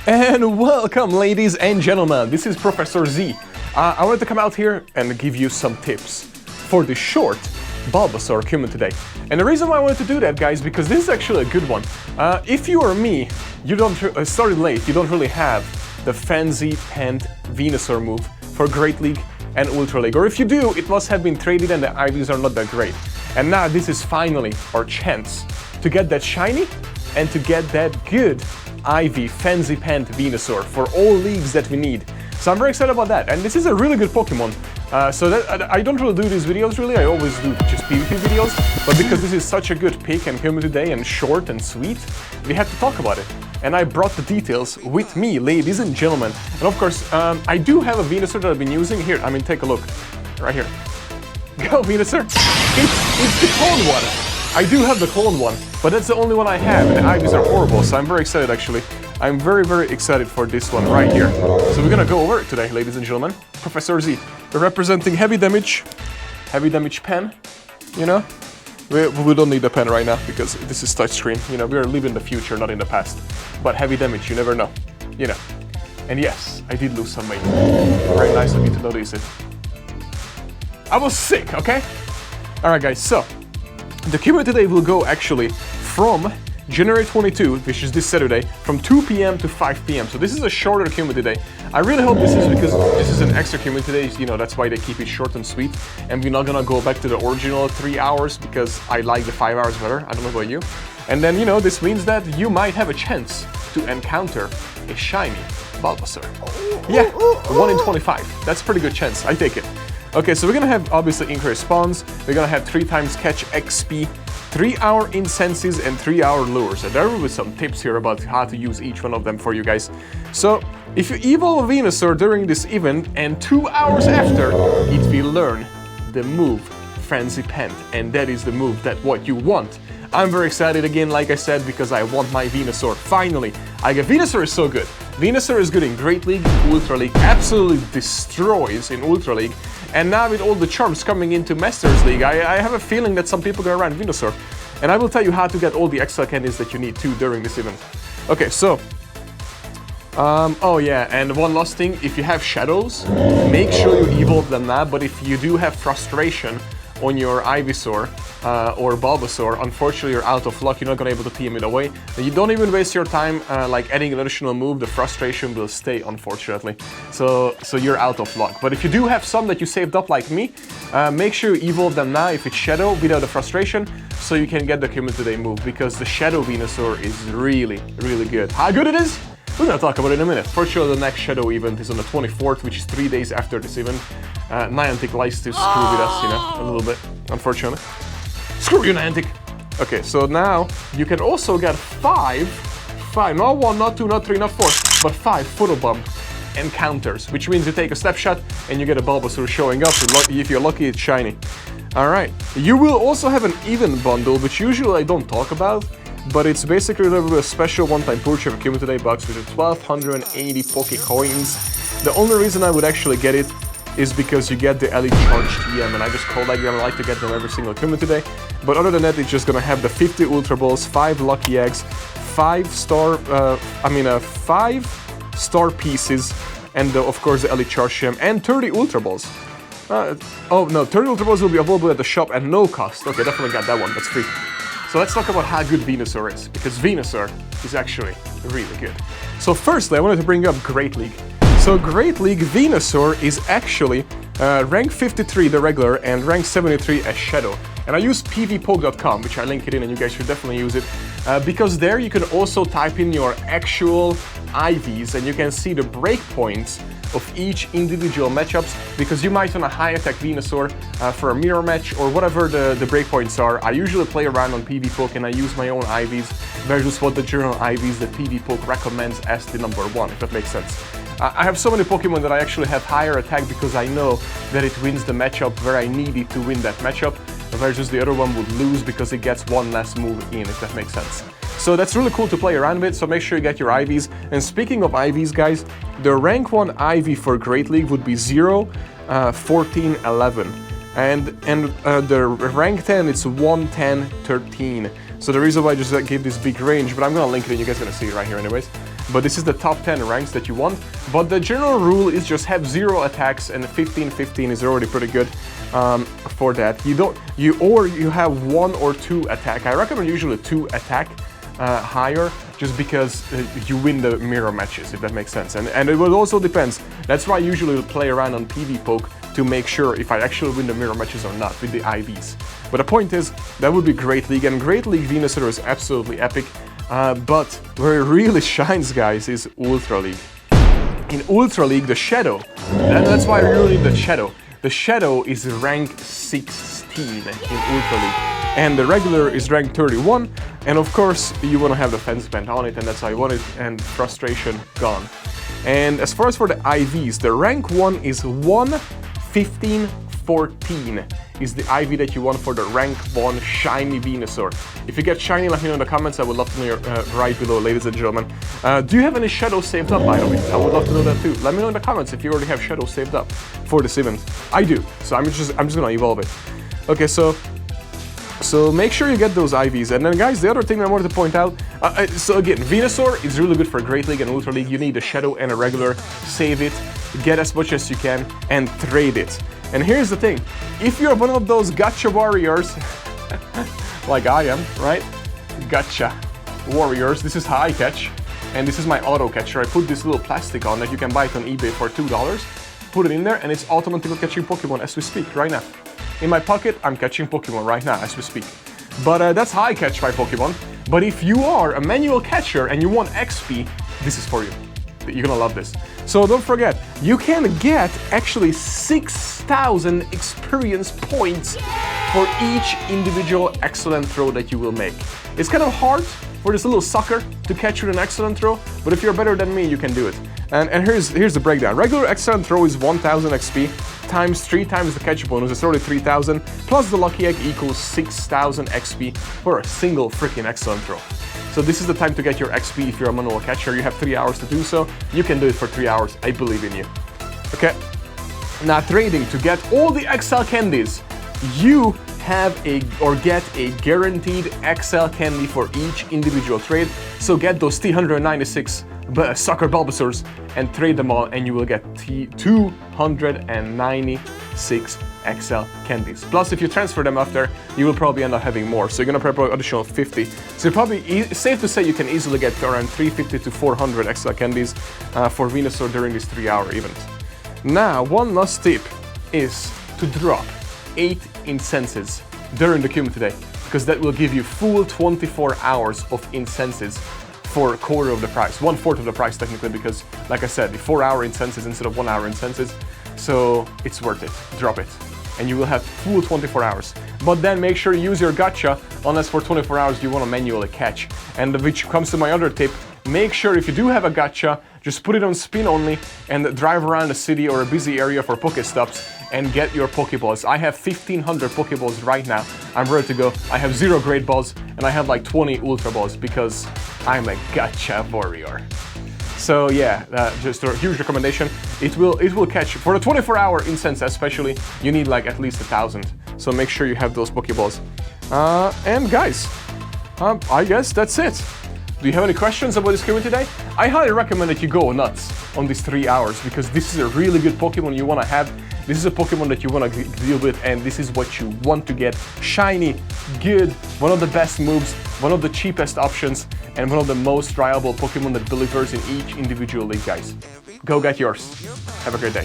And welcome, ladies and gentlemen, this is Professor Z. I wanted to come out here and give you some tips for the short Bulbasaur Cumin today. And the reason why I wanted to do that, guys, because this is actually a good one. If you or me, you don't started late, you don't really have the fancy penned Venusaur move for Great League and Ultra League. Or if you do, it must have been traded and the IVs are not that great. And now this is finally our chance to get that shiny and to get that good IV fancy penned Venusaur for all leagues that we need. So I'm very excited about that, and this is a really good Pokemon. So that I don't really do these videos really, I always do just PvP videos, but because this is such a good pick and Cumin today and short and sweet, we had to talk about it. And I brought the details with me, ladies and gentlemen. And of course, I do have a Venusaur that I've been using. Here, I mean, take a look. Right here. Go, Venusaur! It's the cold one! I do have the cold one, but that's the only one I have, and the IVs are horrible, so I'm very excited actually. I'm very, very excited for this one right here. So we're gonna go over it today, ladies and gentlemen. Professor Z, we're representing heavy damage pen, you know? We don't need a pen right now because this is touchscreen, you know, we're living the future, not in the past. But heavy damage, you never know, you know. And yes, I did lose some weight. Very nice of you to notice it. I was sick, okay? Alright guys, so the Cumin today will go actually from January 22, which is this Saturday, from 2 p.m. to 5 p.m. So this is a shorter Cumin today. I really hope this is because this is an extra Cumin today, you know, that's why they keep it short and sweet. And we're not gonna go back to the original 3 hours because I like the 5 hours better, I don't know about you. And then, you know, this means that you might have a chance to encounter a shiny Bulbasaur. Yeah, 1 in 25, that's a pretty good chance, I take it. Okay, so we're gonna have obviously increased spawns, we're gonna have 3 times catch XP, 3-hour Incenses and 3-hour lures. And there will be some tips here about how to use each one of them for you guys. So, if you evolve a Venusaur during this event and 2 hours after, it will learn the move Frenzy Pent, and that is the move that what you want. I'm very excited again, like I said, because I want my Venusaur. Finally, Venusaur is so good. Venusaur is good in Great League, Ultra League, absolutely destroys in Ultra League. And now with all the charms coming into Masters League, I have a feeling that some people are gonna run Venusaur. And I will tell you how to get all the XL Candies that you need too during this event. Okay, so... oh yeah, and one last thing, if you have shadows, make sure you evolve them now, but if you do have frustration on your Ivysaur or Bulbasaur, unfortunately you're out of luck, you're not gonna be able to team it away. And you don't even waste your time like adding an additional move, the frustration will stay, unfortunately. So you're out of luck. But if you do have some that you saved up like me, make sure you evolve them now if it's Shadow without the frustration, so you can get the Cumin today move, because the Shadow Venusaur is really, really good. How good it is? We're gonna talk about it in a minute. For sure, the next Shadow event is on the 24th, which is 3 days after this event. Niantic likes to screw with us, you know, a little bit, unfortunately. Screw you, Niantic! Okay, so now you can also get 5, not 1, not 2, not 3, not 4, but 5 photo bomb encounters, which means you take a snapshot and you get a Bulbasaur showing up. If you're lucky, it's shiny. Alright, you will also have an event bundle, which usually I don't talk about, but it's basically a special one-time purchase of a Cumin today box with 1280 Poke Coins. The only reason I would actually get it is because you get the Elite Charge TM, and I just collect them. I like to get them every single Cumin today. But other than that, it's just gonna have the 50 Ultra Balls, 5 Lucky Eggs, 5 star pieces, and of course the Elite Charge TM, and 30 Ultra Balls. Oh no, 30 Ultra Balls will be available at the shop at no cost. Okay, definitely got that one, that's free. So let's talk about how good Venusaur is, because Venusaur is actually really good. So firstly, I wanted to bring up Great League. So Great League Venusaur is actually rank 53, the regular, and rank 73 as Shadow. And I use pvpoke.com, which I link it in, and you guys should definitely use it, because there you can also type in your actual IVs, and you can see the breakpoints of each individual matchups, because you might want a high attack Venusaur for a mirror match or whatever the breakpoints are. I usually play around on PvPoke and I use my own IVs versus what the general IVs that PvPoke recommends as the #1, if that makes sense. I have so many Pokemon that I actually have higher attack because I know that it wins the matchup where I need it to win that matchup, versus the other one would lose because it gets one less move in, if that makes sense. So that's really cool to play around with, so make sure you get your IVs. And speaking of IVs, guys, the rank 1 IV for Great League would be 0, 14, 11. And the rank 10, it's 1, 10, 13. So the reason why I just gave this big range, but I'm gonna link it and you guys are gonna see it right here anyways. but this is the top 10 ranks that you want. But the general rule is just have 0 attacks, and 15-15 is already pretty good for that. You have 1 or 2 attack. I recommend usually 2 attack higher, just because you win the mirror matches, if that makes sense. And it will also depends. That's why I usually play around on PV Poke to make sure if I actually win the mirror matches or not with the IVs. But the point is, that would be Great League, and Great League Venusaur is absolutely epic. But where it really shines, guys, is Ultra League. In Ultra League, the Shadow, and that's why I really need the Shadow. The Shadow is rank 16 in Ultra League, and the regular is rank 31, and of course you want to have the fence band on it, and that's how you want it, and frustration gone. And as far as for the IVs, the rank 1 is 1-15-14 is the IV that you want for the rank 1 shiny Venusaur. If you get shiny, let me know in the comments. I would love to know right below, ladies and gentlemen. Do you have any shadows saved up, by the way? I would love to know that too. Let me know in the comments if you already have shadows saved up for this event. I do, so I'm just gonna evolve it. Okay, so make sure you get those IVs. And then, guys, the other thing I wanted to point out, so again, Venusaur is really good for Great League and Ultra League. You need a Shadow and a regular. Save it, get as much as you can, and trade it. And here's the thing, if you're one of those gacha warriors, like I am, right? Gacha warriors, this is how I catch, and this is my auto catcher. I put this little plastic on that you can buy it on eBay for $2, put it in there, and it's automatically catching Pokemon as we speak, right now. In my pocket, I'm catching Pokemon right now as we speak. But that's how I catch my Pokemon. But if you are a manual catcher and you want XP, this is for you. You're gonna love this. So don't forget, you can get actually 6,000 experience points for each individual excellent throw that you will make. It's kind of hard for this little sucker to catch with an excellent throw, but if you're better than me, you can do it. And here's the breakdown. Regular excellent throw is 1,000 XP, times 3 times the catch bonus, it's already 3,000, plus the lucky egg equals 6,000 XP for a single freaking excellent throw. So this is the time to get your XP if you're a manual catcher. You have 3 hours to do so. You can do it for 3 hours. I believe in you. Okay. Now trading to get all the XL Candies. You have get a guaranteed XL Candy for each individual trade. So get those 396 sucker Bulbasaurs and trade them all, and you will get 296 XL Candies. Plus, if you transfer them after, you will probably end up having more. So you're gonna prepare additional 50. So probably safe to say you can easily get around 350 to 400 XL Candies for Venusaur during this 3-hour event. Now, one last tip is to drop 8 Incenses during the Cume today, because that will give you full 24 hours of Incenses for a quarter of the price, 1/4 of the price technically, because like I said, the 4-hour Incenses instead of 1-hour Incenses. So it's worth it, drop it. And you will have full 24 hours. But then make sure you use your gacha, unless for 24 hours you want to manually catch. And which comes to my other tip, make sure if you do have a gacha, just put it on spin only and drive around a city or a busy area for Pokestops and get your Pokeballs. I have 1,500 Pokeballs right now. I'm ready to go. I have 0 Great Balls and I have like 20 Ultra Balls because I'm a gacha warrior. So yeah, just a huge recommendation. It will catch for the 24-hour incense especially. You need like at least 1,000. So make sure you have those Pokeballs. And guys, I guess that's it. Do you have any questions about this Cume today? I highly recommend that you go nuts on these 3 hours because this is a really good Pokemon you want to have. This is a Pokemon that you want to deal with, and this is what you want to get. Shiny, good, one of the best moves, one of the cheapest options, and one of the most reliable Pokemon that delivers in each individual league, guys. Go get yours. Have a great day.